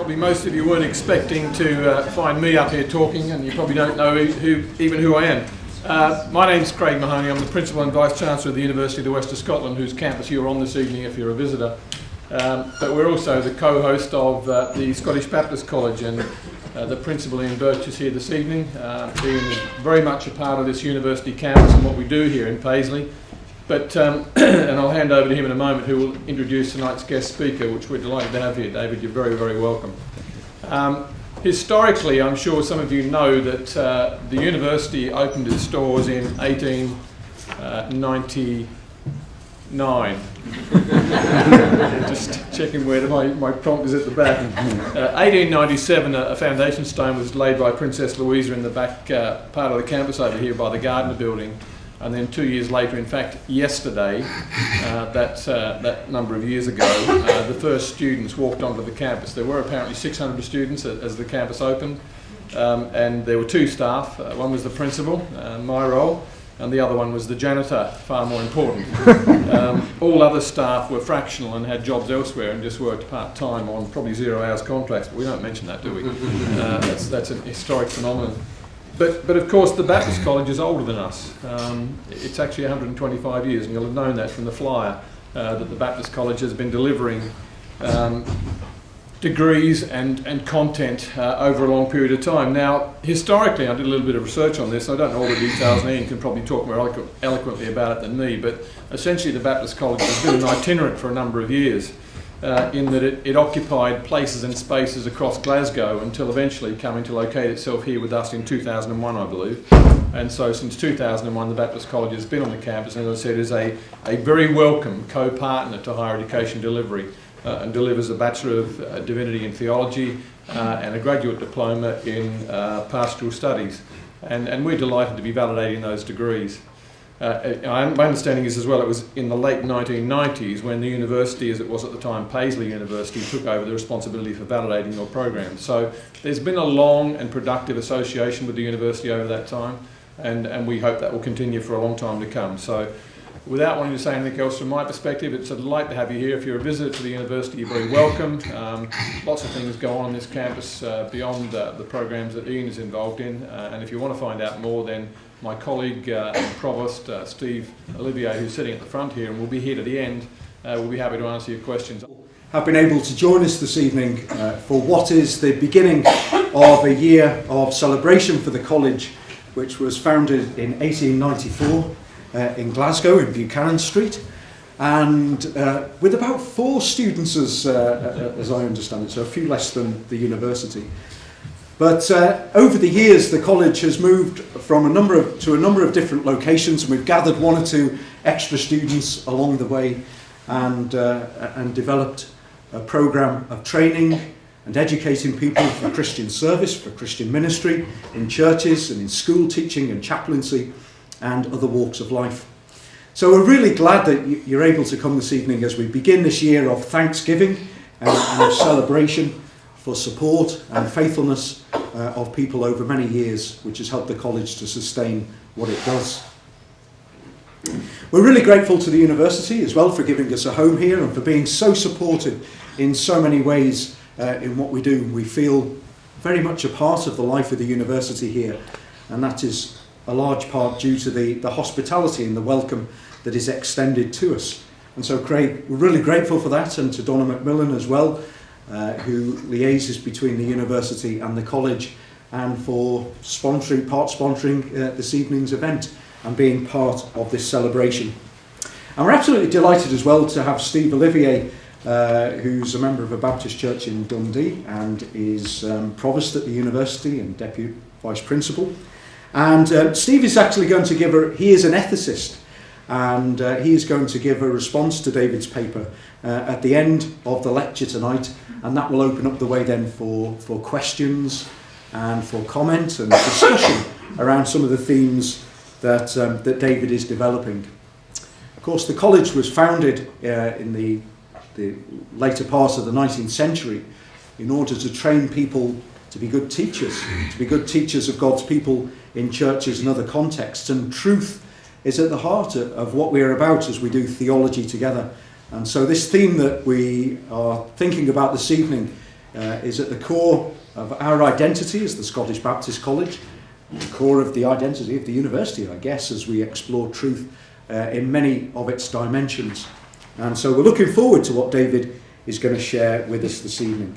Probably most of you weren't expecting to find me up here talking, and you probably don't know who I am. My name's Craig Mahoney. I'm the Principal and Vice-Chancellor of the University of the West of Scotland, whose campus you're on this evening if you're a visitor. But we're also the co-host of the Scottish Baptist College, and the Principal Ian Birch is here this evening. Ian is very much a part of this university campus and what we do here in Paisley. But, and I'll hand over to him in a moment, who will introduce tonight's guest speaker, which we're delighted to have here. David, you're very, very welcome. Historically, I'm sure some of you know that the university opened its doors in 1899. Just checking where my prompt is at the back. 1897, a foundation stone was laid by Princess Louisa in the back part of the campus over here by the Gardner building. And then 2 years later, in fact yesterday, that number of years ago, the first students walked onto the campus. There were apparently 600 students as the campus opened, and there were two staff. One was the principal, my role, and the other one was the janitor, far more important. All other staff were fractional and had jobs elsewhere and just worked part-time on probably 0 hours contracts, but we don't mention that, do we? That's a historic phenomenon. But of course the Baptist College is older than us. It's actually 125 years, and you'll have known that from the flyer, that the Baptist College has been delivering degrees and content over a long period of time. Now, historically, I did a little bit of research on this. I don't know all the details, and Ian can probably talk more eloquently about it than me, but essentially the Baptist College has been an itinerant for a number of years. In that it occupied places and spaces across Glasgow until eventually coming to locate itself here with us in 2001, I believe. And so since 2001, the Baptist College has been on the campus, and as I said, is a very welcome co-partner to higher education delivery, and delivers a Bachelor of Divinity in Theology and a graduate diploma in Pastoral Studies. And we're delighted to be validating those degrees. My understanding is as well, it was in the late 1990s when the university, as it was at the time, Paisley University, took over the responsibility for validating your program. So there's been a long and productive association with the university over that time, and we hope that will continue for a long time to come. So without wanting to say anything else from my perspective, it's a delight to have you here. If you're a visitor to the university, you're very welcome. Lots of things go on this campus beyond the programs that Ian is involved in, and if you want to find out more, then my colleague and Provost, Steve Olivier, who's sitting at the front here and will be here to the end, will be happy to answer your questions. Have been able to join us this evening for what is the beginning of a year of celebration for the college, which was founded in 1894 in Glasgow in Buchanan Street, and with about 4 students as I understand it, so a few less than the university. But over the years, the college has moved from a number of different locations, and we've gathered 1 or 2 extra students along the way, and developed a program of training and educating people for Christian service, for Christian ministry in churches and in school teaching and chaplaincy and other walks of life. So we're really glad that you're able to come this evening as we begin this year of thanksgiving and of celebration for support and faithfulness of people over many years, which has helped the college to sustain what it does. We're really grateful to the university as well for giving us a home here and for being so supportive in so many ways in what we do. We feel very much a part of the life of the university here, and that is a large part due to the hospitality and the welcome that is extended to us. And so, Craig, we're really grateful for that, and to Donna McMillan as well, who liaises between the university and the college, and for sponsoring this evening's event and being part of this celebration. And we're absolutely delighted as well to have Steve Olivier, who's a member of a Baptist church in Dundee and is provost at the university and deputy vice principal. And Steve is actually going to he is an ethicist, and he is going to give a response to David's paper at the end of the lecture tonight, and that will open up the way then for questions and for comment and discussion around some of the themes that David is developing. Of course, the college was founded in the later part of the 19th century in order to train people to be good teachers of God's people in churches and other contexts. And truth is at the heart of what we are about as we do theology together. And so this theme that we are thinking about this evening is at the core of our identity as the Scottish Baptist College, the core of the identity of the university, I guess, as we explore truth in many of its dimensions. And so we're looking forward to what David is going to share with us this evening.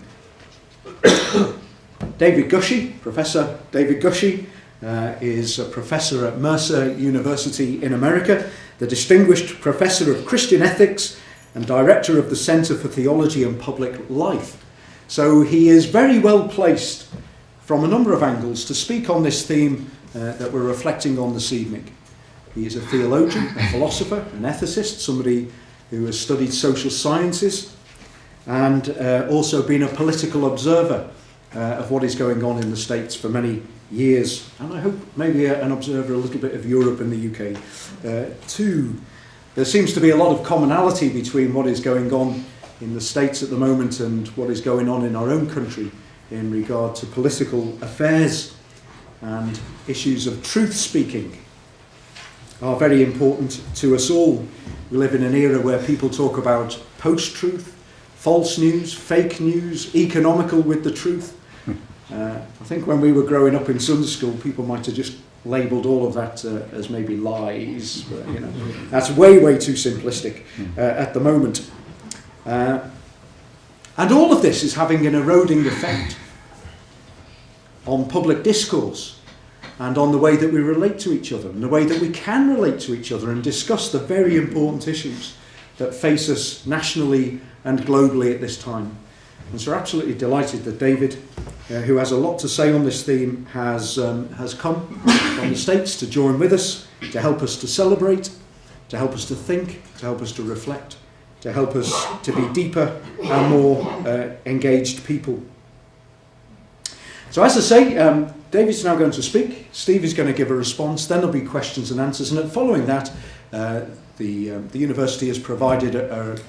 David Gushee, Professor David Gushee, is a professor at Mercer University in America, the Distinguished Professor of Christian Ethics and Director of the Centre for Theology and Public Life. So he is very well placed from a number of angles to speak on this theme that we're reflecting on this evening. He is a theologian, a philosopher, an ethicist, somebody who has studied social sciences and also been a political observer of what is going on in the States for many years, and I hope maybe an observer a little bit of Europe and the UK too. There seems to be a lot of commonality between what is going on in the States at the moment and what is going on in our own country in regard to political affairs, and issues of truth speaking are very important to us all. We live in an era where people talk about post-truth, false news, fake news, economical with the truth. I think when we were growing up in Sunday school, people might have just labelled all of that as maybe lies. But, you know, that's way, way too simplistic at the moment. And all of this is having an eroding effect on public discourse and on the way that we relate to each other and the way that we can relate to each other and discuss the very important issues that face us nationally and globally at this time. And so we're absolutely delighted that David, who has a lot to say on this theme, has come from the States to join with us, to help us to celebrate, to help us to think, to help us to reflect, to help us to be deeper and more engaged people. So as I say, David's now going to speak, Steve is going to give a response, then there'll be questions and answers, and following that, the university has provided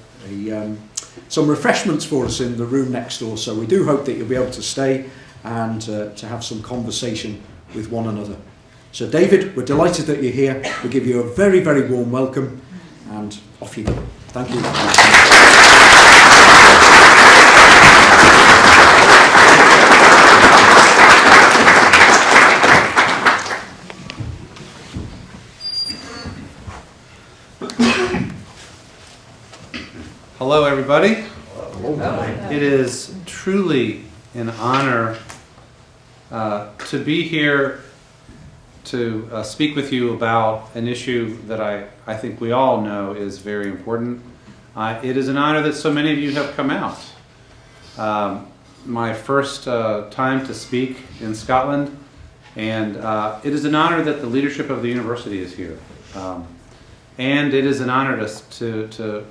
some refreshments for us in the room next door, so we do hope that you'll be able to stay and to have some conversation with one another. So David, we're delighted that you're here. We give you a very, very warm welcome, and off you go. Thank you. Hello, everybody. It is truly an honor to be here to speak with you about an issue that I think we all know is very important. It is an honor that so many of you have come out. My first time to speak in Scotland, and it is an honor that the leadership of the university is here. And it is an honor to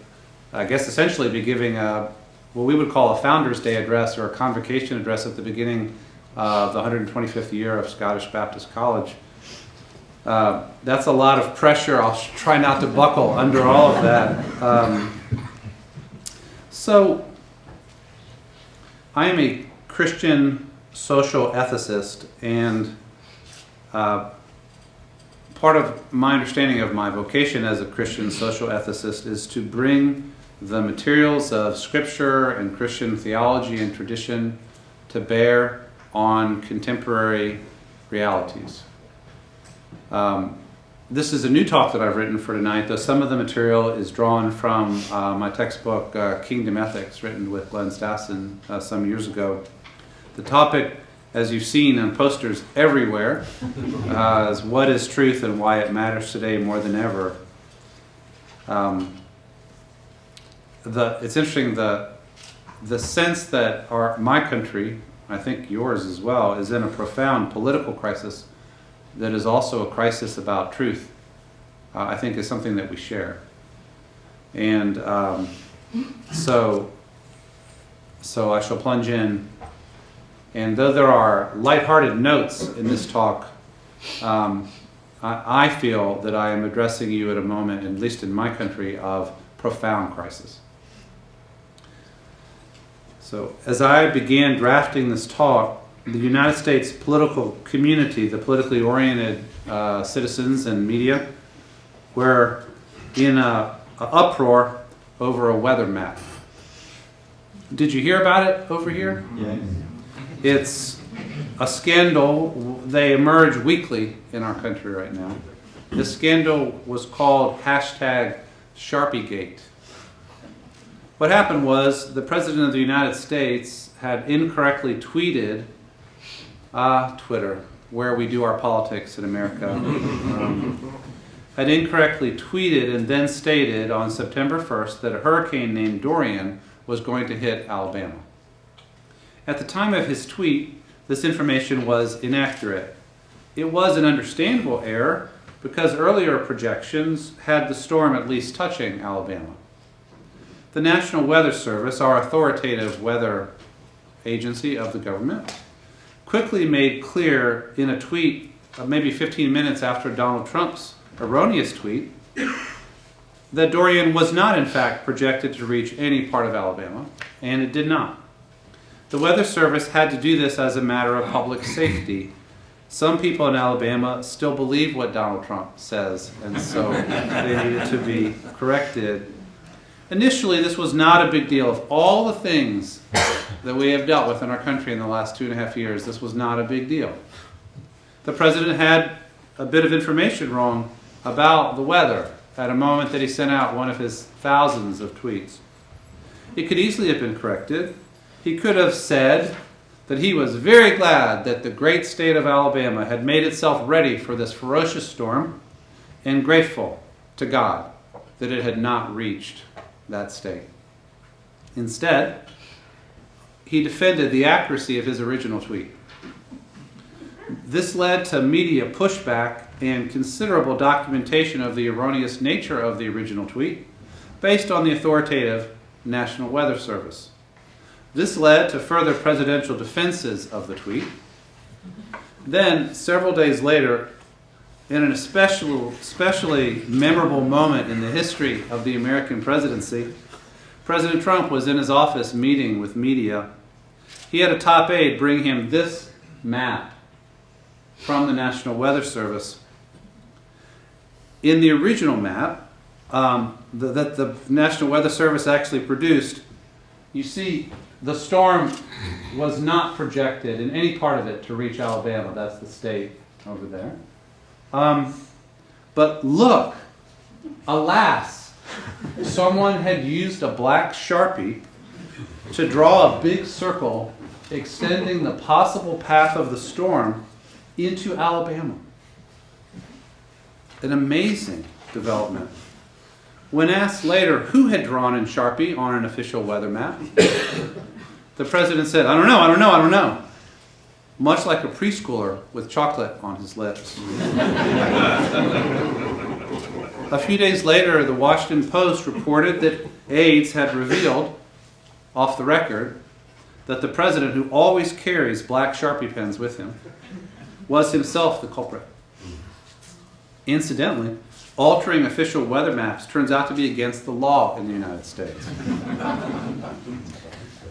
I guess essentially be giving what we would call a Founders Day address or a convocation address at the beginning of the 125th year of Scottish Baptist College. That's a lot of pressure. I'll try not to buckle under all of that. So I am a Christian social ethicist, and part of my understanding of my vocation as a Christian social ethicist is to bring the materials of Scripture and Christian theology and tradition to bear on contemporary realities. This is a new talk that I've written for tonight, though some of the material is drawn from my textbook, Kingdom Ethics, written with Glenn Stassen some years ago. The topic, as you've seen on posters everywhere, is what is truth and why it matters today more than ever. It's interesting, the sense that my country, I think yours as well, is in a profound political crisis that is also a crisis about truth, I think is something that we share. And so I shall plunge in. And though there are lighthearted notes in this talk, I feel that I am addressing you at a moment, at least in my country, of profound crisis. So as I began drafting this talk, the United States political community, the politically oriented citizens and media, were in an uproar over a weather map. Did you hear about it over here? Yeah. It's a scandal. They emerge weekly in our country right now. This scandal was called #SharpieGate. What happened was the President of the United States had incorrectly tweeted, Twitter, where we do our politics in America, had incorrectly tweeted and then stated on September 1st that a hurricane named Dorian was going to hit Alabama. At the time of his tweet, this information was inaccurate. It was an understandable error because earlier projections had the storm at least touching Alabama. The National Weather Service, our authoritative weather agency of the government, quickly made clear in a tweet maybe 15 minutes after Donald Trump's erroneous tweet that Dorian was not in fact projected to reach any part of Alabama, and it did not. The Weather Service had to do this as a matter of public safety. Some people in Alabama still believe what Donald Trump says, and so they needed to be corrected. Initially, this was not a big deal. Of all the things that we have dealt with in our country in the last 2.5 years, this was not a big deal. The president had a bit of information wrong about the weather at a moment that he sent out one of his thousands of tweets. It could easily have been corrected. He could have said that he was very glad that the great state of Alabama had made itself ready for this ferocious storm and grateful to God that it had not reached that state. Instead, he defended the accuracy of his original tweet. This led to media pushback and considerable documentation of the erroneous nature of the original tweet based on the authoritative National Weather Service. This led to further presidential defenses of the tweet. Then, several days later, in an especially memorable moment in the history of the American presidency, President Trump was in his office meeting with media. He had a top aide bring him this map from the National Weather Service. In the original map that the National Weather Service actually produced, you see the storm was not projected in any part of it to reach Alabama. That's the state over there. But look, alas, someone had used a black Sharpie to draw a big circle extending the possible path of the storm into Alabama. An amazing development. When asked later who had drawn in Sharpie on an official weather map, the president said, I don't know. Much like a preschooler with chocolate on his lips. A few days later, the Washington Post reported that aides had revealed, off the record, that the president, who always carries black Sharpie pens with him, was himself the culprit. Incidentally, altering official weather maps turns out to be against the law in the United States.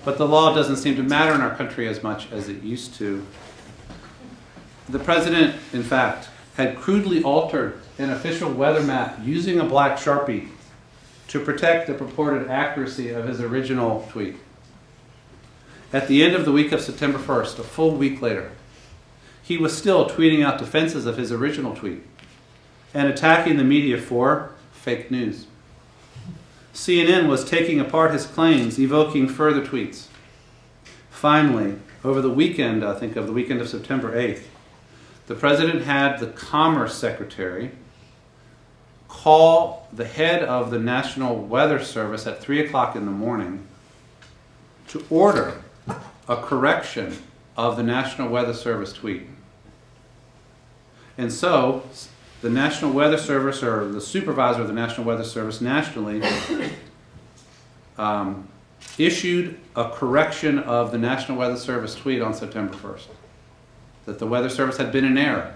But the law doesn't seem to matter in our country as much as it used to. The president, in fact, had crudely altered an official weather map using a black Sharpie to protect the purported accuracy of his original tweet. At the end of the week of September 1st, a full week later, he was still tweeting out defenses of his original tweet and attacking the media for fake news. CNN was taking apart his claims, evoking further tweets. Finally, over the weekend, I think of the weekend of September 8th, the president had the Commerce Secretary call the head of the National Weather Service at 3 o'clock in the morning to order a correction of the National Weather Service tweet. And so, the National Weather Service, or the supervisor of the National Weather Service nationally, issued a correction of the National Weather Service tweet on September 1st, that the Weather Service had been in error.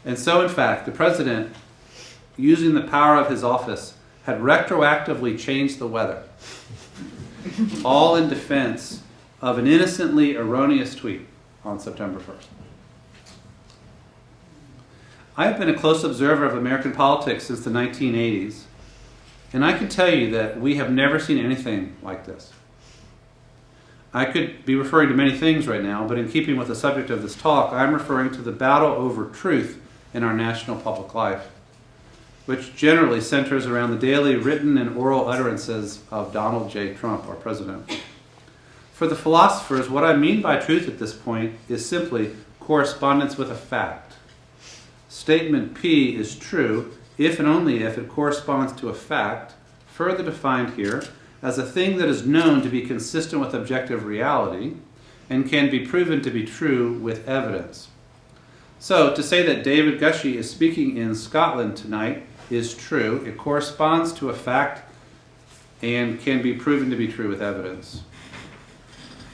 And so, in fact, the president, using the power of his office, had retroactively changed the weather, all in defense of an innocently erroneous tweet on September 1st. I have been a close observer of American politics since the 1980s, And I can tell you that we have never seen anything like this. I could be referring to many things right now, but in keeping with the subject of this talk, I'm referring to the battle over truth in our national public life, which generally centers around the daily written and oral utterances of Donald J. Trump, our president. For the philosophers, what I mean by truth at this point is simply correspondence with a fact. Statement P is true if and only if it corresponds to a fact, further defined here as a thing that is known to be consistent with objective reality and can be proven to be true with evidence. So, to say that David Gushee is speaking in Scotland tonight is true. It corresponds to a fact and can be proven to be true with evidence.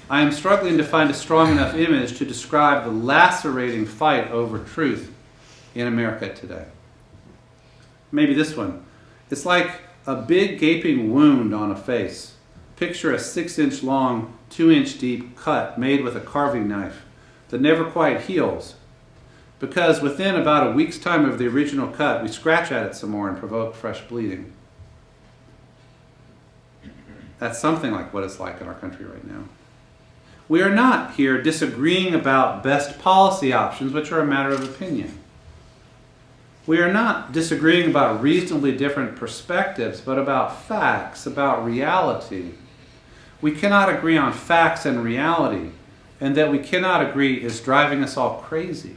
I am struggling to find a strong enough image to describe the lacerating fight over truth in America today. Maybe this one. It's like a big gaping wound on a face. Picture a 6-inch long, 2-inch deep cut made with a carving knife that never quite heals, because within about a week's time of the original cut, we scratch at it some more and provoke fresh bleeding. That's something like what it's like in our country right now. We are not here disagreeing about best policy options, which are a matter of opinion. We are not disagreeing about reasonably different perspectives, but about facts, about reality. We cannot agree on facts and reality, and that we cannot agree is driving us all crazy.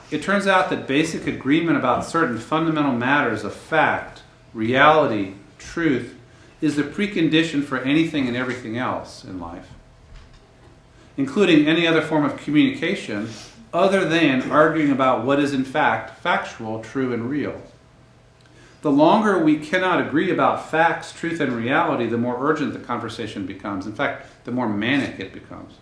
It turns out that basic agreement about certain fundamental matters of fact, reality, truth, is the precondition for anything and everything else in life, including any other form of communication other than arguing about what is in fact factual, true, and real. The longer we cannot agree about facts, truth, and reality, the more urgent the conversation becomes. In fact, the more manic it becomes.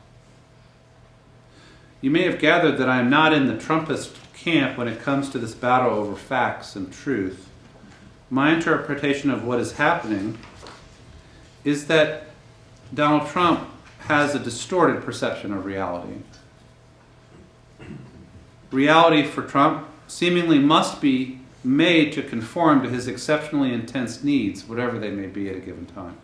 You may have gathered that I am not in the Trumpist camp when it comes to this battle over facts and truth. My interpretation of what is happening is that Donald Trump has a distorted perception of reality. Reality for Trump seemingly must be made to conform to his exceptionally intense needs, whatever they may be at a given time,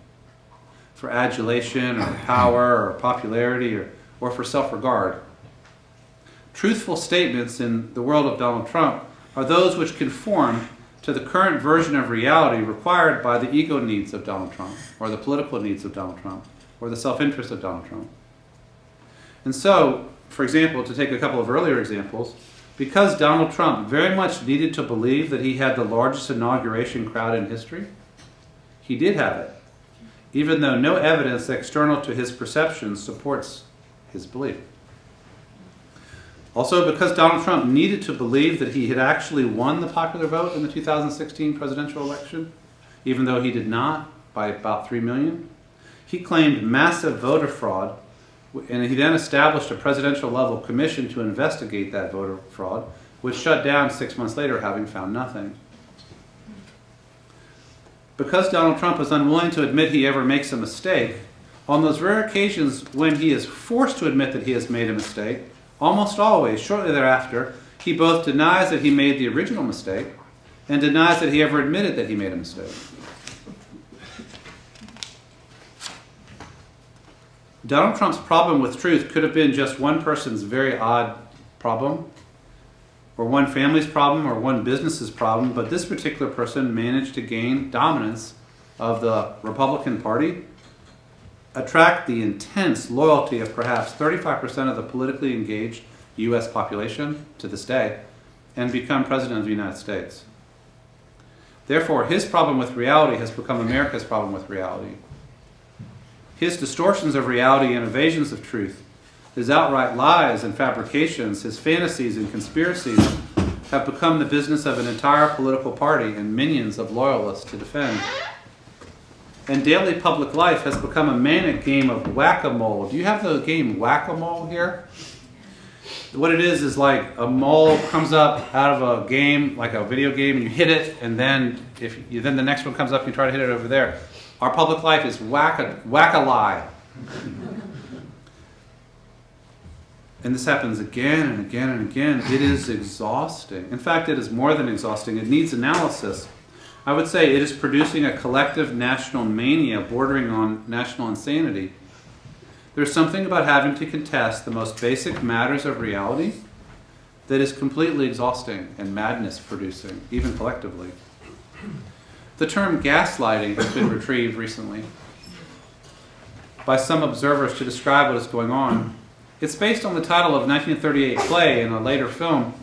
for adulation or power or popularity or for self-regard. Truthful statements in the world of Donald Trump are those which conform to the current version of reality required by the ego needs of Donald Trump, or the political needs of Donald Trump, or the self-interest of Donald Trump. And so, for example, to take a couple of earlier examples, because Donald Trump very much needed to believe that he had the largest inauguration crowd in history, he did have it, even though no evidence external to his perceptions supports his belief. Also, because Donald Trump needed to believe that he had actually won the popular vote in the 2016 presidential election, even though he did not by about 3 million, he claimed massive voter fraud, and he then established a presidential-level commission to investigate that voter fraud, which shut down 6 months later, having found nothing. Because Donald Trump is unwilling to admit he ever makes a mistake, on those rare occasions when he is forced to admit that he has made a mistake, almost always, shortly thereafter, he both denies that he made the original mistake and denies that he ever admitted that he made a mistake. Donald Trump's problem with truth could have been just one person's very odd problem, or one family's problem, or one business's problem, but this particular person managed to gain dominance of the Republican Party, attract the intense loyalty of perhaps 35% of the politically engaged U.S. population to this day, and become President of the United States. Therefore, his problem with reality has become America's problem with reality. His distortions of reality and evasions of truth, his outright lies and fabrications, his fantasies and conspiracies have become the business of an entire political party and minions of loyalists to defend. And daily public life has become a manic game of whack-a-mole. Do you have the game whack-a-mole here? What it is like a mole comes up out of a game, like a video game, and you hit it, and then then the next one comes up and you try to hit it over there. Our public life is whack-a-lie. And this happens again and again and again. It is exhausting. In fact, it is more than exhausting. It needs analysis. I would say it is producing a collective national mania bordering on national insanity. There's something about having to contest the most basic matters of reality that is completely exhausting and madness-producing, even collectively. The term gaslighting has been retrieved recently by some observers to describe what is going on. It's based on the title of a 1938 play and a later film.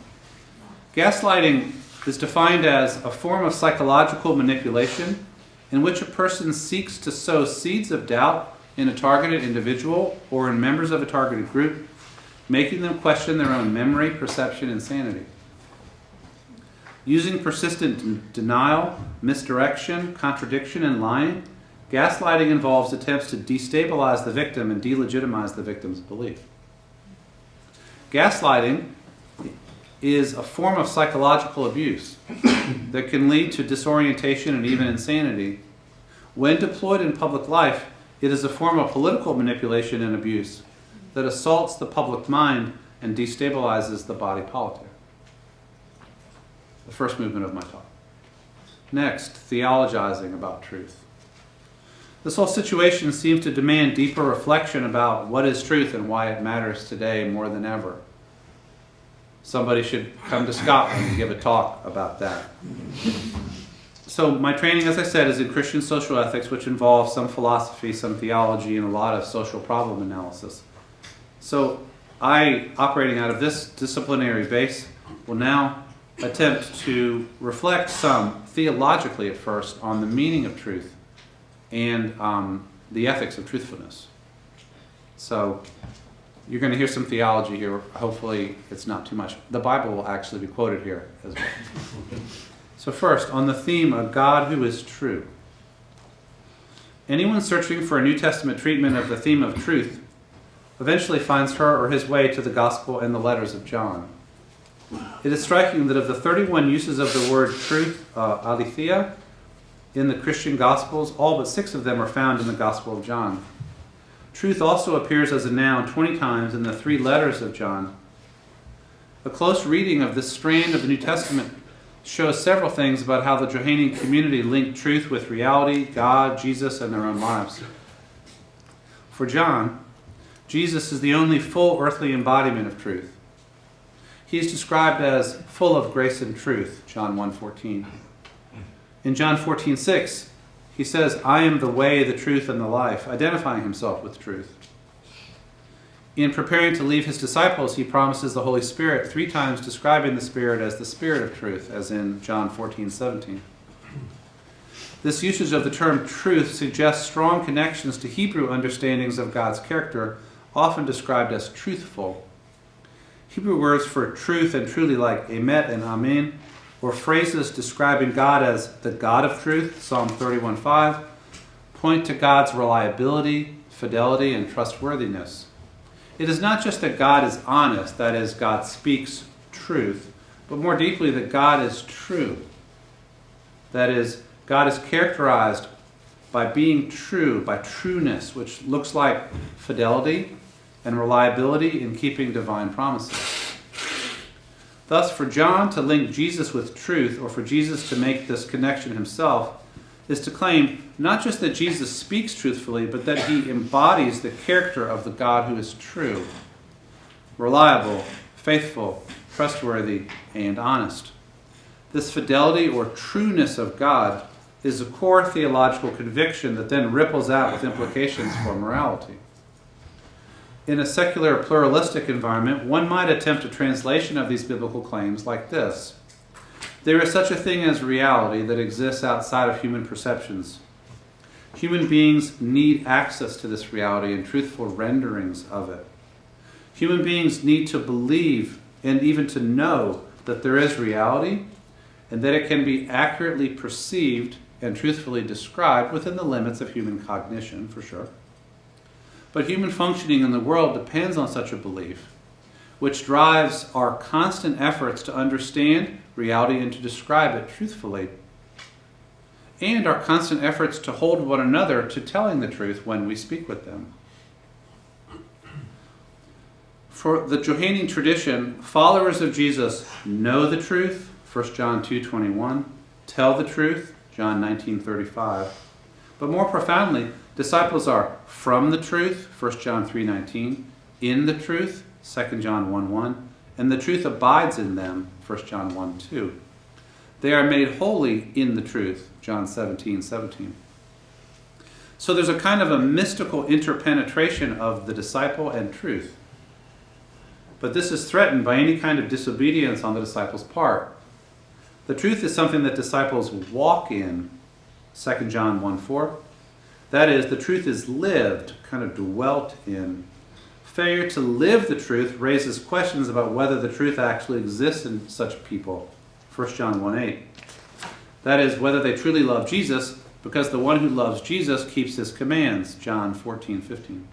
Gaslighting is defined as a form of psychological manipulation in which a person seeks to sow seeds of doubt in a targeted individual or in members of a targeted group, making them question their own memory, perception, and sanity. Using persistent denial, misdirection, contradiction, and lying, gaslighting involves attempts to destabilize the victim and delegitimize the victim's belief. Gaslighting is a form of psychological abuse that can lead to disorientation and even insanity. When deployed in public life, it is a form of political manipulation and abuse that assaults the public mind and destabilizes the body politic. The first movement of my talk. Next, theologizing about truth. This whole situation seems to demand deeper reflection about what is truth and why it matters today more than ever. Somebody should come to Scotland and give a talk about that. So my training, as I said, is in Christian social ethics, which involves some philosophy, some theology, and a lot of social problem analysis. So I, operating out of this disciplinary base, will now attempt to reflect some, theologically at first, on the meaning of truth and the ethics of truthfulness. So you're going to hear some theology here. Hopefully it's not too much. The Bible will actually be quoted here as well. So first, on the theme of God who is true. Anyone searching for a New Testament treatment of the theme of truth eventually finds her or his way to the Gospel and the letters of John. It is striking that of the 31 uses of the word truth, aletheia, in the Christian Gospels, all but 6 of them are found in the Gospel of John. Truth also appears as a noun 20 times in the 3 letters of John. A close reading of this strand of the New Testament shows several things about how the Johannine community linked truth with reality, God, Jesus, and their own lives. For John, Jesus is the only full earthly embodiment of truth. He is described as full of grace and truth, John 1:14. In John 14:6, he says, I am the way, the truth, and the life, identifying himself with truth. In preparing to leave his disciples, he promises the Holy Spirit, 3 times describing the Spirit as the Spirit of truth, as in John 14:17. This usage of the term truth suggests strong connections to Hebrew understandings of God's character, often described as truthful. Hebrew words for truth and truly, like emet and amen, or phrases describing God as the God of truth, Psalm 31:5, point to God's reliability, fidelity, and trustworthiness. It is not just that God is honest, that is, God speaks truth, but more deeply that God is true. That is, God is characterized by being true, by trueness, which looks like fidelity and reliability in keeping divine promises. Thus, for John to link Jesus with truth, or for Jesus to make this connection himself, is to claim not just that Jesus speaks truthfully, but that he embodies the character of the God who is true, reliable, faithful, trustworthy, and honest. This fidelity or trueness of God is a core theological conviction that then ripples out with implications for morality. In a secular pluralistic environment, one might attempt a translation of these biblical claims like this. There is such a thing as reality that exists outside of human perceptions. Human beings need access to this reality and truthful renderings of it. Human beings need to believe and even to know that there is reality and that it can be accurately perceived and truthfully described within the limits of human cognition, for sure. But human functioning in the world depends on such a belief, which drives our constant efforts to understand reality and to describe it truthfully, and our constant efforts to hold one another to telling the truth when we speak with them. For the Johannine tradition, followers of Jesus know the truth, 1 John 2:21, tell the truth, John 19:35. But more profoundly, disciples are from the truth, 1 John 3:19, in the truth, 2 John 1:1, and the truth abides in them, 1 John 1:2. They are made holy in the truth, John 17:17. So there's a kind of a mystical interpenetration of the disciple and truth. But this is threatened by any kind of disobedience on the disciple's part. The truth is something that disciples walk in, 2 John 1:4. That is, the truth is lived, kind of dwelt in. Failure to live the truth raises questions about whether the truth actually exists in such people, 1 John 1:8. That is, whether they truly love Jesus, because the one who loves Jesus keeps his commands, John 14:15.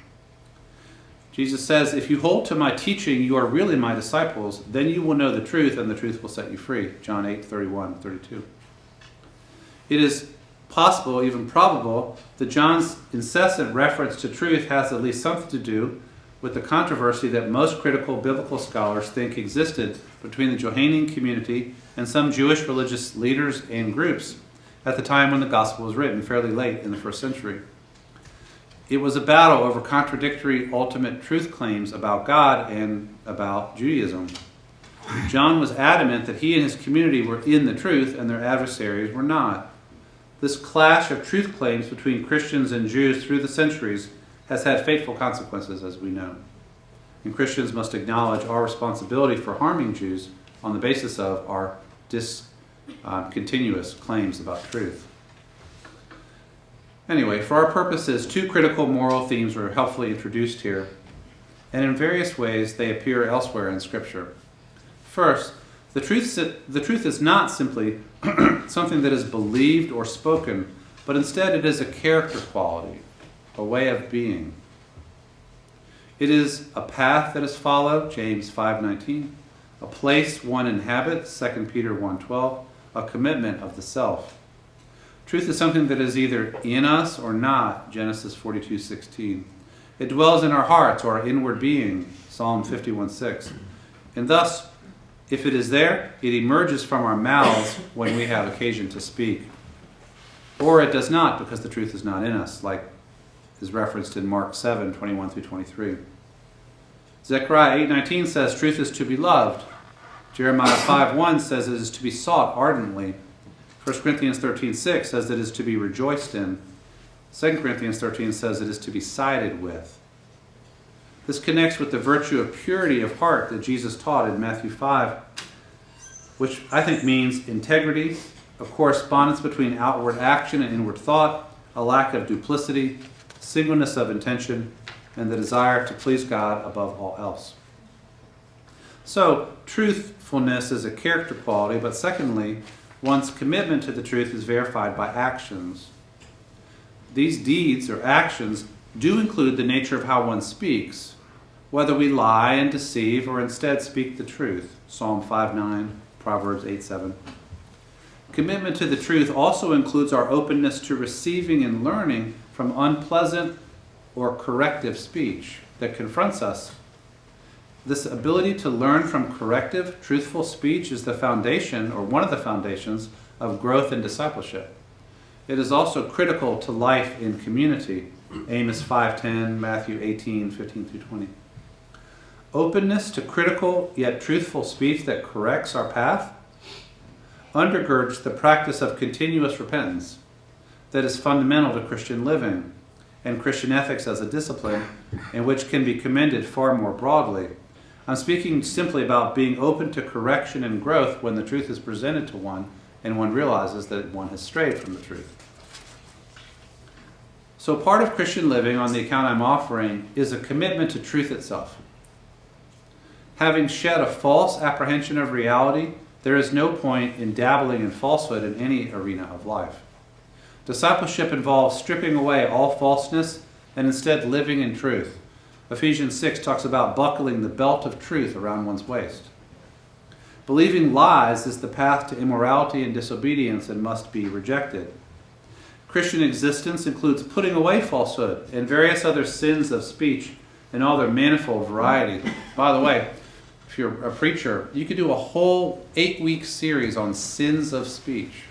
Jesus says, if you hold to my teaching, you are really my disciples. Then you will know the truth, and the truth will set you free, John 8:31-32. It is possible, even probable, that John's incessant reference to truth has at least something to do with the controversy that most critical biblical scholars think existed between the Johannine community and some Jewish religious leaders and groups at the time when the gospel was written, fairly late in the first century. It was a battle over contradictory ultimate truth claims about God and about Judaism. John was adamant that he and his community were in the truth and their adversaries were not. This clash of truth claims between Christians and Jews through the centuries has had fateful consequences, as we know. And Christians must acknowledge our responsibility for harming Jews on the basis of our discontinuous claims about truth. Anyway, for our purposes, two critical moral themes were helpfully introduced here, and in various ways they appear elsewhere in Scripture. First, the truth is not simply something that is believed or spoken, but instead it is a character quality, a way of being. It is a path that is followed, James 5:19, a place one inhabits, 2 Peter 1:12, a commitment of the self. Truth is something that is either in us or not, Genesis 42:16. It dwells in our hearts or our inward being, Psalm 51:6. And thus, if it is there, it emerges from our mouths when we have occasion to speak. Or it does not, because the truth is not in us, like is referenced in Mark 7:21-23. Zechariah 8:19 says truth is to be loved. Jeremiah 5:1 says it is to be sought ardently. 1 Corinthians 13:6 says it is to be rejoiced in. 2 Corinthians 13 says it is to be sided with. This connects with the virtue of purity of heart that Jesus taught in Matthew 5, which I think means integrity, a correspondence between outward action and inward thought, a lack of duplicity, singleness of intention, and the desire to please God above all else. So, truthfulness is a character quality, but secondly, one's commitment to the truth is verified by actions. These deeds or actions do include the nature of how one speaks, whether we lie and deceive or instead speak the truth, Psalm 5:9, Proverbs 8:7. Commitment to the truth also includes our openness to receiving and learning from unpleasant or corrective speech that confronts us. This ability to learn from corrective, truthful speech is the foundation, or one of the foundations, of growth and discipleship. It is also critical to life in community, Amos 5:10, Matthew 18:15-20. Openness to critical yet truthful speech that corrects our path undergirds the practice of continuous repentance that is fundamental to Christian living and Christian ethics as a discipline, and which can be commended far more broadly. I'm speaking simply about being open to correction and growth when the truth is presented to one and one realizes that one has strayed from the truth. So part of Christian living, on the account I'm offering, is a commitment to truth itself. Having shed a false apprehension of reality, there is no point in dabbling in falsehood in any arena of life. Discipleship involves stripping away all falseness and instead living in truth. Ephesians 6 talks about buckling the belt of truth around one's waist. Believing lies is the path to immorality and disobedience and must be rejected. Christian existence includes putting away falsehood and various other sins of speech in all their manifold variety. By the way, if you're a preacher, you could do a whole 8-week series on sins of speech.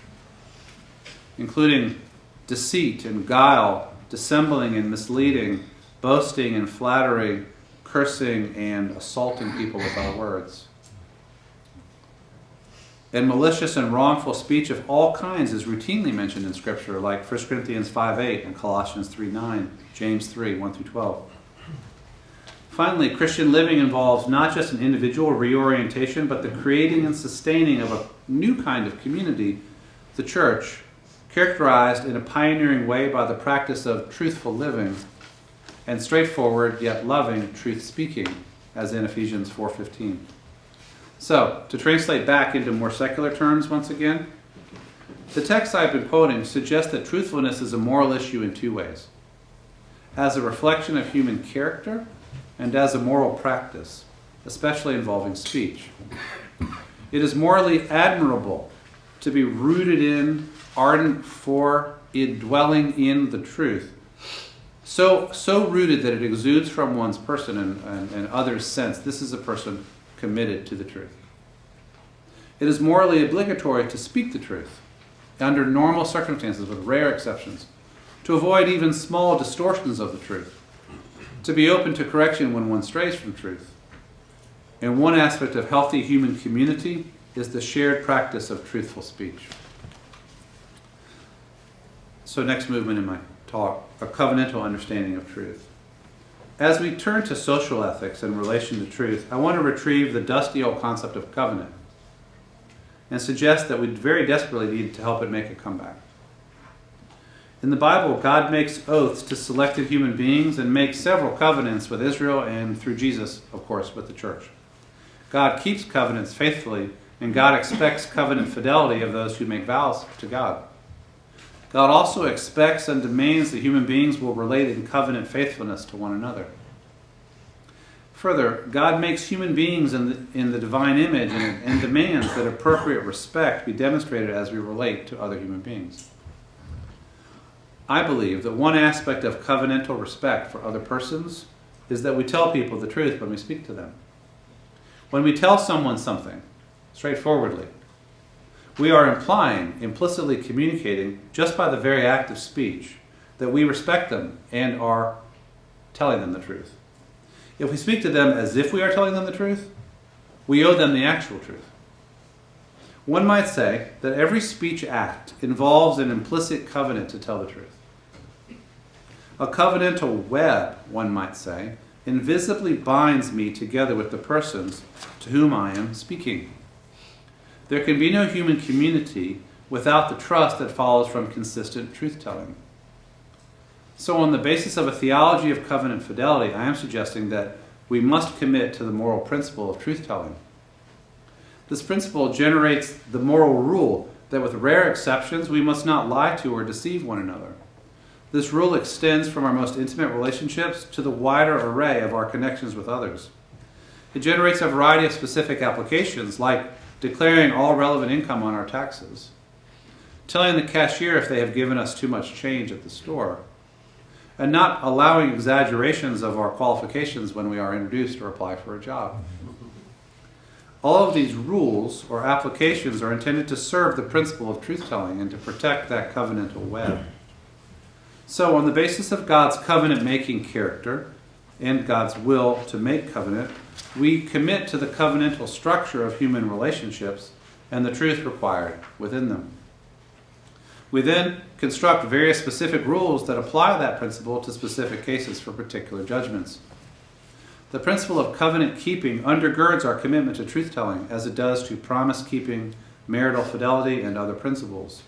including deceit and guile, dissembling and misleading, boasting and flattery, cursing and assaulting people with our words. And malicious and wrongful speech of all kinds is routinely mentioned in Scripture, like 1 Corinthians 5:8 and Colossians 3:9, James 3:1-12. Finally, Christian living involves not just an individual reorientation, but the creating and sustaining of a new kind of community, the church, characterized in a pioneering way by the practice of truthful living and straightforward yet loving truth-speaking, as in Ephesians 4:15. So, to translate back into more secular terms once again, the text I've been quoting suggests that truthfulness is a moral issue in two ways: as a reflection of human character and as a moral practice, especially involving speech. It is morally admirable to be rooted in, ardent for, dwelling in the truth. So rooted that it exudes from one's person and others' sense this is a person committed to the truth. It is morally obligatory to speak the truth under normal circumstances, with rare exceptions, to avoid even small distortions of the truth, to be open to correction when one strays from truth. And one aspect of healthy human community is the shared practice of truthful speech. So next movement in my talk, a covenantal understanding of truth. As we turn to social ethics in relation to truth, I want to retrieve the dusty old concept of covenant and suggest that we very desperately need to help it make a comeback. In the Bible, God makes oaths to selected human beings and makes several covenants with Israel and, through Jesus, of course, with the church. God keeps covenants faithfully, and God expects covenant fidelity of those who make vows to God. God also expects and demands that human beings will relate in covenant faithfulness to one another. Further, God makes human beings in the divine image and demands that appropriate respect be demonstrated as we relate to other human beings. I believe that one aspect of covenantal respect for other persons is that we tell people the truth when we speak to them. When we tell someone something, straightforwardly, we are implicitly communicating, just by the very act of speech, that we respect them and are telling them the truth. If we speak to them as if we are telling them the truth, we owe them the actual truth. One might say that every speech act involves an implicit covenant to tell the truth. A covenantal web, one might say, invisibly binds me together with the persons to whom I am speaking. There can be no human community without the trust that follows from consistent truth-telling. So on the basis of a theology of covenant fidelity, I am suggesting that we must commit to the moral principle of truth-telling. This principle generates the moral rule that with rare exceptions, we must not lie to or deceive one another. This rule extends from our most intimate relationships to the wider array of our connections with others. It generates a variety of specific applications, like declaring all relevant income on our taxes, telling the cashier if they have given us too much change at the store, and not allowing exaggerations of our qualifications when we are introduced or apply for a job. All of these rules or applications are intended to serve the principle of truth-telling and to protect that covenantal web. So on the basis of God's covenant-making character and God's will to make covenant, we commit to the covenantal structure of human relationships and the truth required within them. We then construct various specific rules that apply that principle to specific cases for particular judgments. The principle of covenant keeping undergirds our commitment to truth-telling as it does to promise-keeping, marital fidelity, and other principles.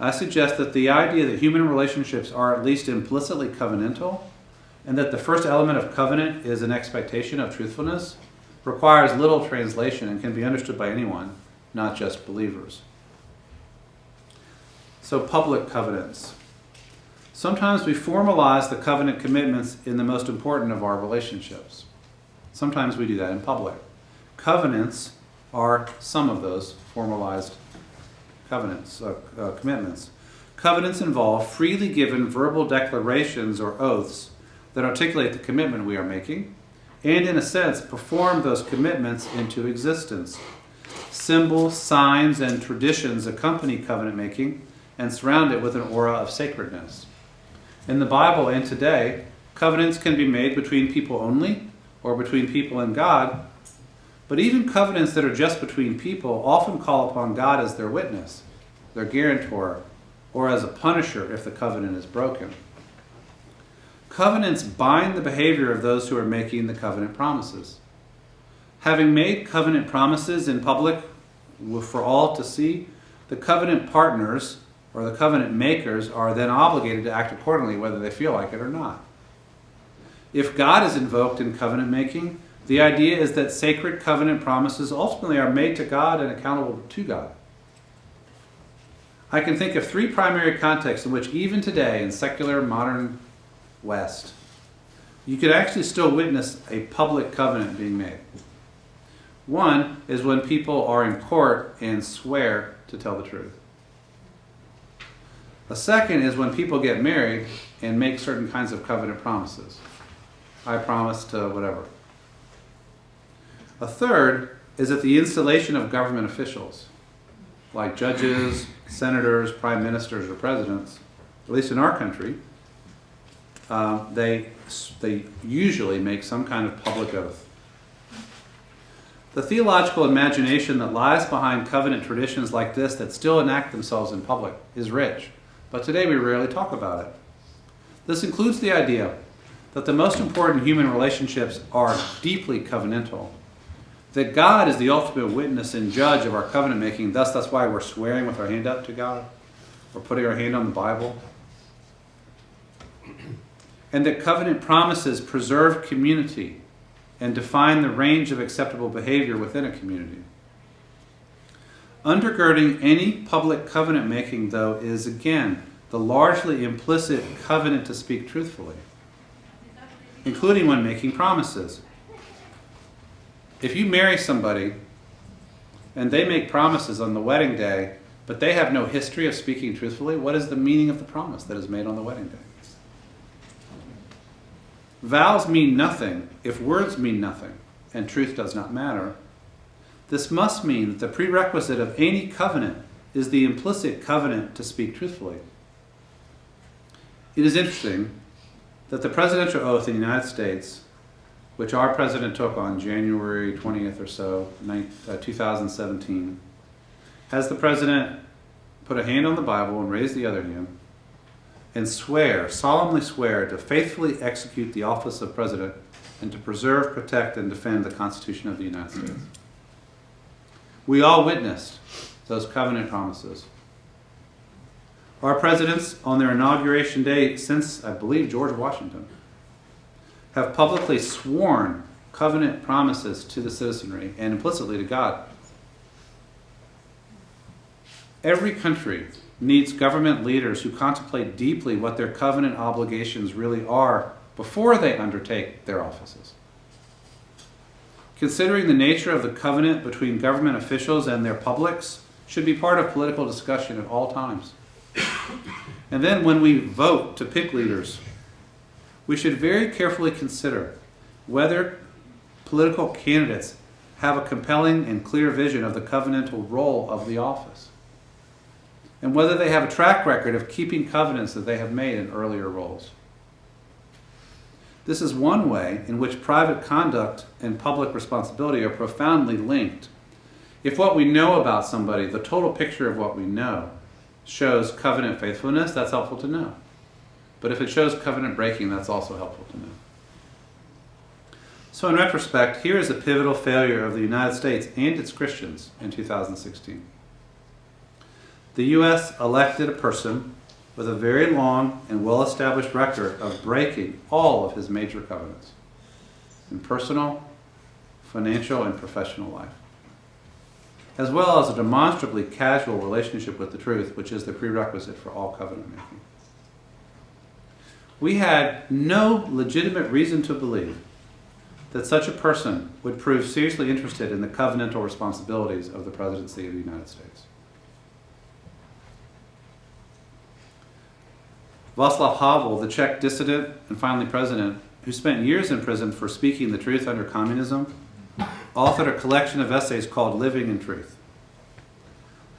I suggest that the idea that human relationships are at least implicitly covenantal, and that the first element of covenant is an expectation of truthfulness, requires little translation and can be understood by anyone, not just believers. So, public covenants. Sometimes we formalize the covenant commitments in the most important of our relationships. Sometimes we do that in public. Covenants are some of those formalized commitments. Covenants involve freely given verbal declarations or oaths that articulate the commitment we are making, and in a sense perform those commitments into existence. Symbols, signs, and traditions accompany covenant making and surround it with an aura of sacredness. In the Bible and today, covenants can be made between people only, or between people and God, but even covenants that are just between people often call upon God as their witness, their guarantor, or as a punisher if the covenant is broken. Covenants bind the behavior of those who are making the covenant promises. Having made covenant promises in public for all to see, the covenant partners or the covenant makers are then obligated to act accordingly whether they feel like it or not. If God is invoked in covenant making, the idea is that sacred covenant promises ultimately are made to God and accountable to God. I can think of three primary contexts in which even today in secular modern West, you could actually still witness a public covenant being made. One is when people are in court and swear to tell the truth. A second is when people get married and make certain kinds of covenant promises. I promise to whatever. A third is at the installation of government officials, like judges, senators, prime ministers, or presidents. At least in our country, they usually make some kind of public oath. The theological imagination that lies behind covenant traditions like this that still enact themselves in public is rich, but today we rarely talk about it. This includes the idea that the most important human relationships are deeply covenantal, that God is the ultimate witness and judge of our covenant making, thus that's why we're swearing with our hand up to God, or putting our hand on the Bible, and that covenant promises preserve community and define the range of acceptable behavior within a community. Undergirding any public covenant making, though, is again the largely implicit covenant to speak truthfully, including when making promises. If you marry somebody and they make promises on the wedding day, but they have no history of speaking truthfully, what is the meaning of the promise that is made on the wedding day? Vows mean nothing if words mean nothing and truth does not matter. This must mean that the prerequisite of any covenant is the implicit covenant to speak truthfully. It is interesting that the presidential oath in the United States, which our president took on January 20th or so, 2017, has the president put a hand on the Bible and raise the other hand and solemnly swear to faithfully execute the office of president and to preserve, protect, and defend the Constitution of the United States. We all witnessed those covenant promises. Our presidents, on their inauguration day since, I believe, George Washington, have publicly sworn covenant promises to the citizenry and implicitly to God. Every country needs government leaders who contemplate deeply what their covenant obligations really are before they undertake their offices. Considering the nature of the covenant between government officials and their publics should be part of political discussion at all times. And then when we vote to pick leaders, we should very carefully consider whether political candidates have a compelling and clear vision of the covenantal role of the office, and whether they have a track record of keeping covenants that they have made in earlier roles. This is one way in which private conduct and public responsibility are profoundly linked. If what we know about somebody, the total picture of what we know, shows covenant faithfulness, that's helpful to know. But if it shows covenant breaking, that's also helpful to know. So in retrospect, here is a pivotal failure of the United States and its Christians in 2016. The U.S. elected a person with a very long and well-established record of breaking all of his major covenants in personal, financial, and professional life, as well as a demonstrably casual relationship with the truth, which is the prerequisite for all covenant making. We had no legitimate reason to believe that such a person would prove seriously interested in the covenantal responsibilities of the presidency of the United States. Václav Havel, the Czech dissident and finally president, who spent years in prison for speaking the truth under communism, authored a collection of essays called Living in Truth.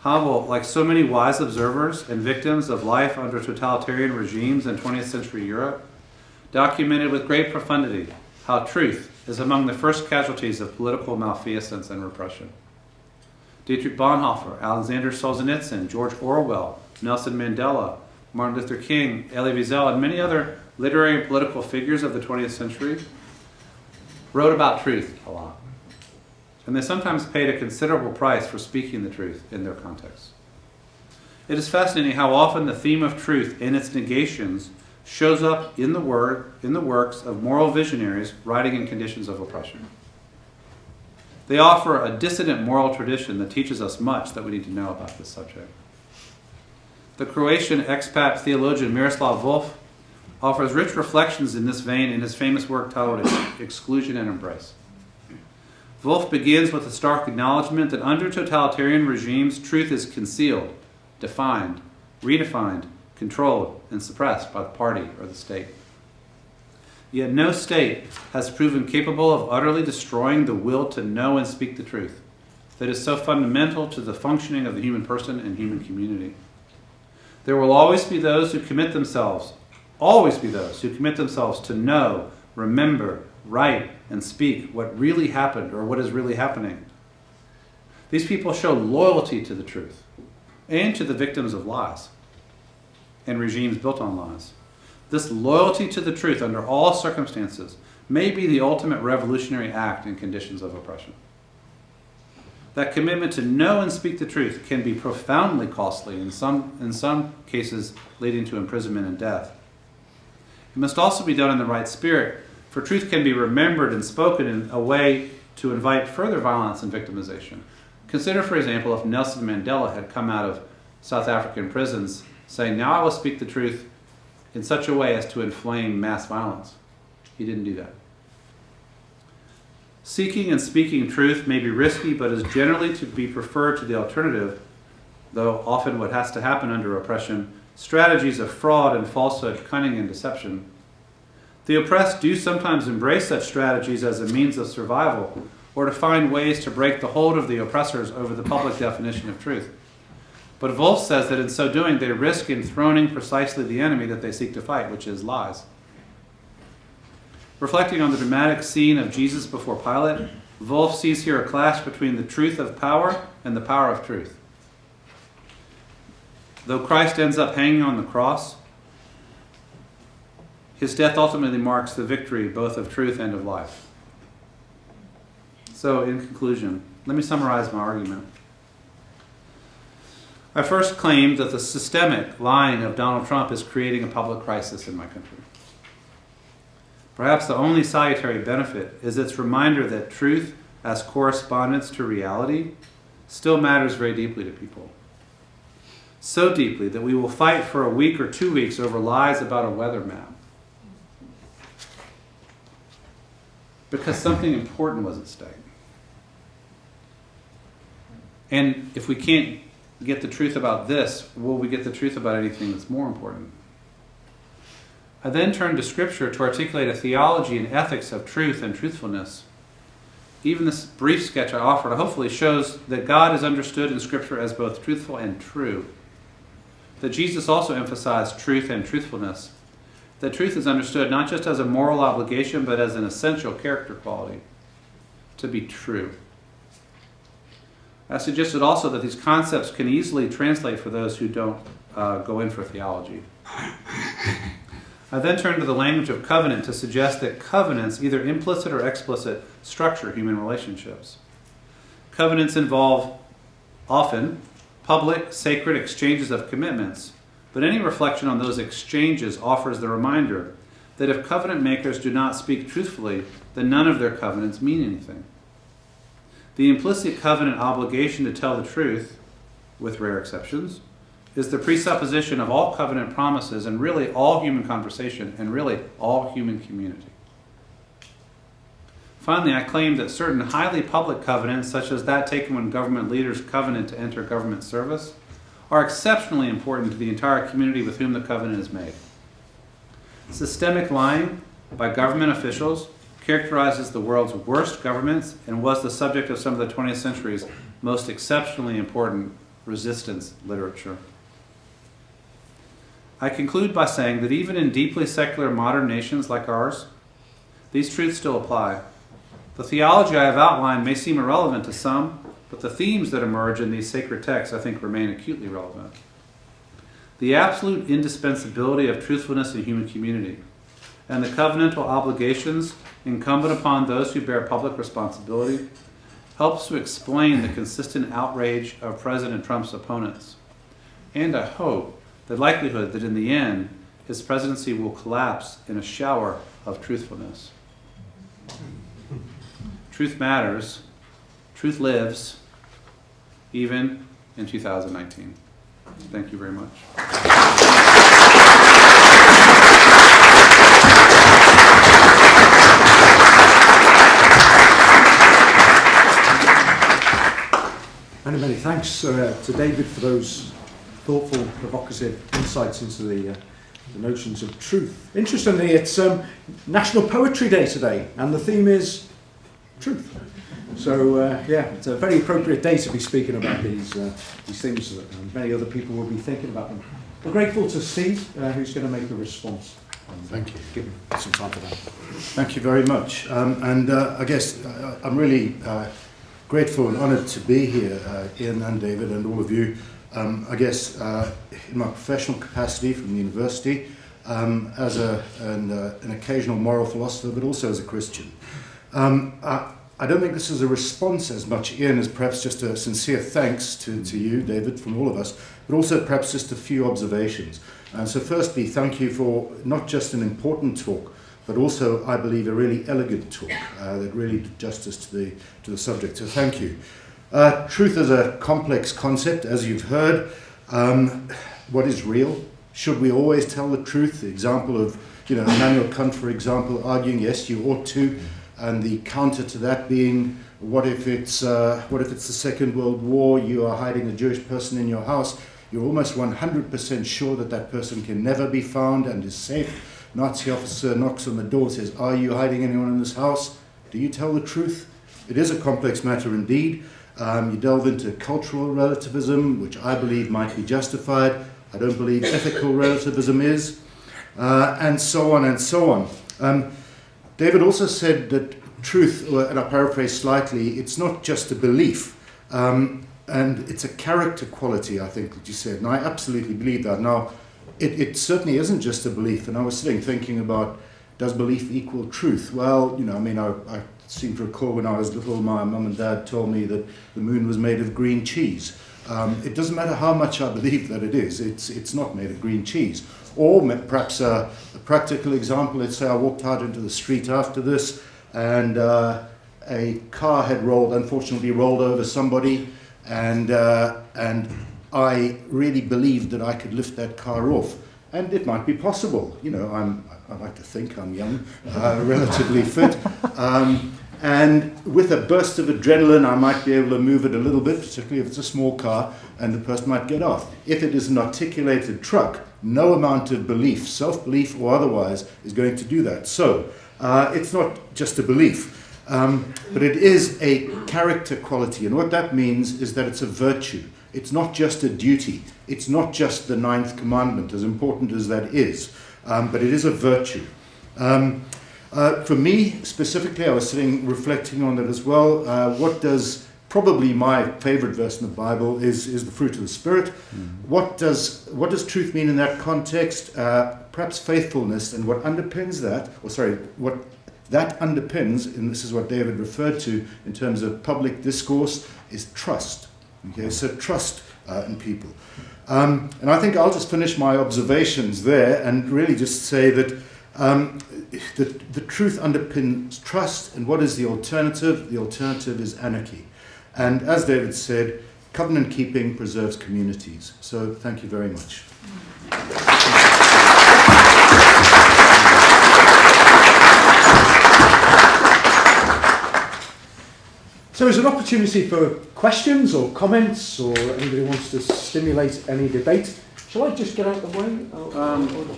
Havel, like so many wise observers and victims of life under totalitarian regimes in 20th century Europe, documented with great profundity how truth is among the first casualties of political malfeasance and repression. Dietrich Bonhoeffer, Alexander Solzhenitsyn, George Orwell, Nelson Mandela, Martin Luther King, Elie Wiesel, and many other literary and political figures of the 20th century wrote about truth a lot. And they sometimes paid a considerable price for speaking the truth in their context. It is fascinating how often the theme of truth and its negations shows up in the works of moral visionaries writing in conditions of oppression. They offer a dissident moral tradition that teaches us much that we need to know about this subject. The Croatian expat theologian Miroslav Volf offers rich reflections in this vein in his famous work titled Exclusion and Embrace. Volf begins with a stark acknowledgement that under totalitarian regimes, truth is concealed, defined, redefined, controlled, and suppressed by the party or the state. Yet no state has proven capable of utterly destroying the will to know and speak the truth that is so fundamental to the functioning of the human person and human community. There will always be those who commit themselves to know, remember, write, and speak what really happened or what is really happening. These people show loyalty to the truth and to the victims of lies and regimes built on lies. This loyalty to the truth under all circumstances may be the ultimate revolutionary act in conditions of oppression. That commitment to know and speak the truth can be profoundly costly, in some cases leading to imprisonment and death. It must also be done in the right spirit, for truth can be remembered and spoken in a way to invite further violence and victimization. Consider, for example, if Nelson Mandela had come out of South African prisons saying, "Now I will speak the truth in such a way as to inflame mass violence." He didn't do that. Seeking and speaking truth may be risky, but is generally to be preferred to the alternative, though often what has to happen under oppression, strategies of fraud and falsehood, cunning and deception. The oppressed do sometimes embrace such strategies as a means of survival, or to find ways to break the hold of the oppressors over the public definition of truth. But Volf says that in so doing, they risk enthroning precisely the enemy that they seek to fight, which is lies. Reflecting on the dramatic scene of Jesus before Pilate, Volf sees here a clash between the truth of power and the power of truth. Though Christ ends up hanging on the cross, his death ultimately marks the victory both of truth and of life. So, in conclusion, let me summarize my argument. I first claimed that the systemic lying of Donald Trump is creating a public crisis in my country. Perhaps the only salutary benefit is its reminder that truth, as correspondence to reality, still matters very deeply to people. So deeply that we will fight for a week or 2 weeks over lies about a weather map. Because something important was at stake. And if we can't get the truth about this, will we get the truth about anything that's more important? I then turned to Scripture to articulate a theology and ethics of truth and truthfulness. Even this brief sketch I offered hopefully shows that God is understood in Scripture as both truthful and true. That Jesus also emphasized truth and truthfulness. That truth is understood not just as a moral obligation, but as an essential character quality. To be true. I suggested also that these concepts can easily translate for those who don't go in for theology. I then turned to the language of covenant to suggest that covenants, either implicit or explicit, structure human relationships. Covenants involve, often, public, sacred exchanges of commitments, but any reflection on those exchanges offers the reminder that if covenant makers do not speak truthfully, then none of their covenants mean anything. The implicit covenant obligation to tell the truth, with rare exceptions, is the presupposition of all covenant promises and really all human conversation and really all human community. Finally, I claim that certain highly public covenants, such as that taken when government leaders covenant to enter government service, are exceptionally important to the entire community with whom the covenant is made. Systemic lying by government officials characterizes the world's worst governments and was the subject of some of the 20th century's most exceptionally important resistance literature. I conclude by saying that even in deeply secular modern nations like ours, these truths still apply. The theology I have outlined may seem irrelevant to some, but the themes that emerge in these sacred texts, I think, remain acutely relevant. The absolute indispensability of truthfulness in human community and the covenantal obligations incumbent upon those who bear public responsibility helps to explain the consistent outrage of President Trump's opponents, and I hope the likelihood that in the end his presidency will collapse in a shower of truthfulness. Truth matters, truth lives, even in 2019. Thank you very much. Many thanks to David for those thoughtful, provocative insights into the notions of truth. Interestingly, it's National Poetry Day today, and the theme is truth. So, it's a very appropriate day to be speaking about these things, and many other people will be thinking about them. We're grateful to Steve, who's going to make a response. Thank you. Give him some time for that. Thank you very much. I guess I'm really grateful and honoured to be here, Ian and David and all of you. I guess in my professional capacity from the university, as an occasional moral philosopher, but also as a Christian. I don't think this is a response as much, Ian, as perhaps just a sincere thanks to you, David, from all of us, but also perhaps just a few observations. And so firstly, thank you for not just an important talk, but also, I believe, a really elegant talk that really did justice to the subject. So thank you. Truth is a complex concept, as you've heard. What is real? Should we always tell the truth? The example of, Immanuel Kant, for example, arguing, yes, you ought to. And the counter to that being, what if it's the Second World War, you are hiding a Jewish person in your house, you're almost 100% sure that person can never be found and is safe. Nazi officer knocks on the door, says, are you hiding anyone in this house? Do you tell the truth? It is a complex matter indeed. You delve into cultural relativism, which I believe might be justified. I don't believe ethical relativism is. And so on and so on. David also said that truth, and I paraphrase slightly, it's not just a belief, and it's a character quality, I think, that you said, and I absolutely believe that. Now, it certainly isn't just a belief, and I was sitting thinking about, does belief equal truth? Well, I seem to recall when I was little, my mum and dad told me that the moon was made of green cheese. It doesn't matter how much I believe that it is, it's not made of green cheese. Or perhaps a practical example, let's say I walked out into the street after this and a car had unfortunately rolled over somebody, and I really believed that I could lift that car off. And it might be possible. I like to think I'm young, relatively fit. And with a burst of adrenaline, I might be able to move it a little bit, particularly if it's a small car, and the person might get off. If it is an articulated truck, no amount of belief, self-belief or otherwise, is going to do that. So it's not just a belief, but it is a character quality. And what that means is that it's a virtue. It's not just a duty. It's not just the 9th commandment, as important as that is, but it is a virtue. For me, specifically, I was sitting reflecting on that as well. Probably my favorite verse in the Bible is the fruit of the Spirit. What does truth mean in that context? Perhaps faithfulness, and what underpins that, what that underpins, and this is what David referred to in terms of public discourse, is trust. Okay, so trust in people. And I think I'll just finish my observations there and really just say that the truth underpins trust, and what is the alternative? The alternative is anarchy. And as David said, covenant keeping preserves communities. So thank you very much. So there's an opportunity for questions or comments, or anybody wants to stimulate any debate. Shall I just get out the way?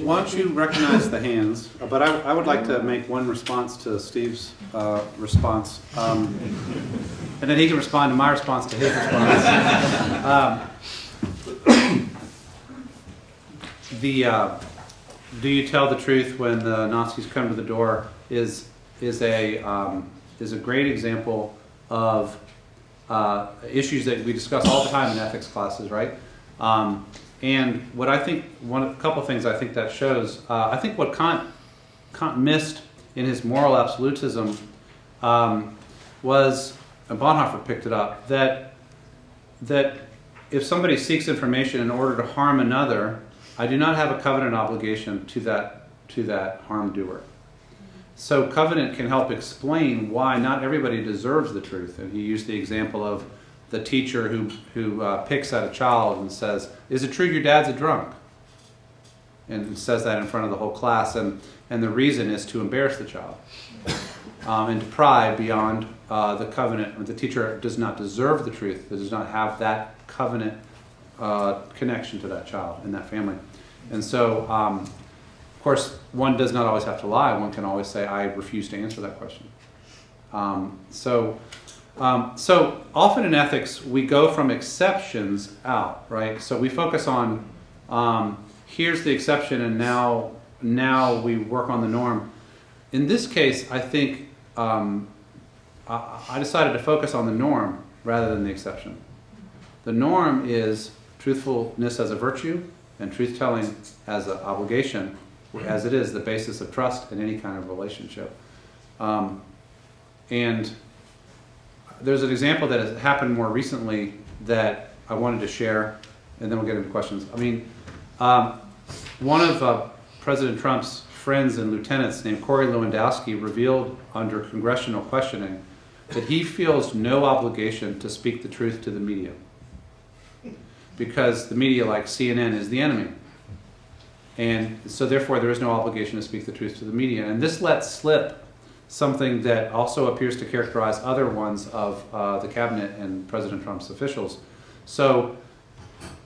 Why don't you recognize the hands? But I would like to make one response to Steve's response. And then he can respond to my response to his response. Do you tell the truth when the Nazis come to the door is a great example of issues that we discuss all the time in ethics classes, right? And what I think, a couple of things I think that shows, I think what Kant missed in his moral absolutism was, and Bonhoeffer picked it up, that if somebody seeks information in order to harm another, I do not have a covenant obligation to that harm doer. So covenant can help explain why not everybody deserves the truth. And he used the example of the teacher who picks at a child and says, "Is it true your dad's a drunk?" And says that in front of the whole class, and the reason is to embarrass the child and to pry beyond the covenant. The teacher does not deserve the truth, does not have that covenant connection to that child and that family. And so, of course, one does not always have to lie. One can always say, "I refuse to answer that question." So often in ethics, we go from exceptions out, right? So we focus on, here's the exception, and now we work on the norm. In this case, I think I decided to focus on the norm rather than the exception. The norm is truthfulness as a virtue and truth-telling as an obligation, as it is the basis of trust in any kind of relationship. And there's an example that has happened more recently that I wanted to share, and then we'll get into questions. I mean, one of President Trump's friends and lieutenants named Corey Lewandowski revealed under congressional questioning that he feels no obligation to speak the truth to the media because the media, like CNN, is the enemy. And so therefore there is no obligation to speak the truth to the media. And this lets slip something that also appears to characterize other ones of the cabinet and President Trump's officials. So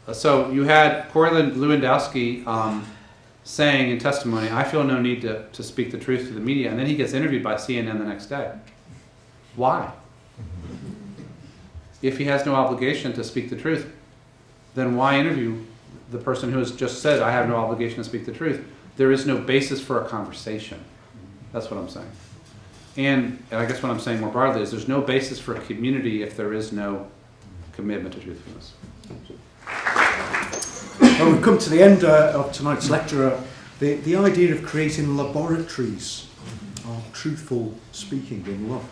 you had Corey Lewandowski saying in testimony, "I feel no need to speak the truth to the media," and then he gets interviewed by CNN the next day. Why? If he has no obligation to speak the truth, then why interview the person who has just said, "I have no obligation to speak the truth"? There is no basis for a conversation. That's what I'm saying. And I guess what I'm saying more broadly is there's no basis for a community if there is no commitment to truthfulness. Well, we've come to the end of tonight's lecture. The idea of creating laboratories of truthful speaking in love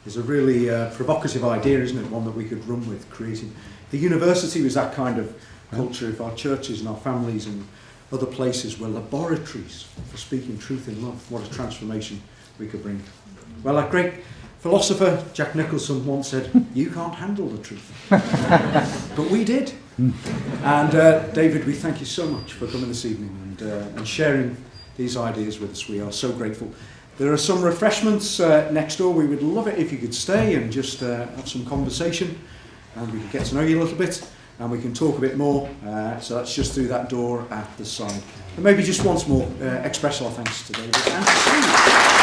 is a really provocative idea, isn't it? One that we could run with, creating. The university was that kind of culture. If our churches and our families and other places were laboratories for speaking truth in love, what a transformation we could bring. Well, a great philosopher, Jack Nicholson, once said, "You can't handle the truth." But we did. And David, we thank you so much for coming this evening and sharing these ideas with us. We are so grateful. There are some refreshments next door. We would love it if you could stay and just have some conversation, and we can get to know you a little bit, and we can talk a bit more. So that's just through that door at the side. And maybe just once more, express our thanks to David and to Steve.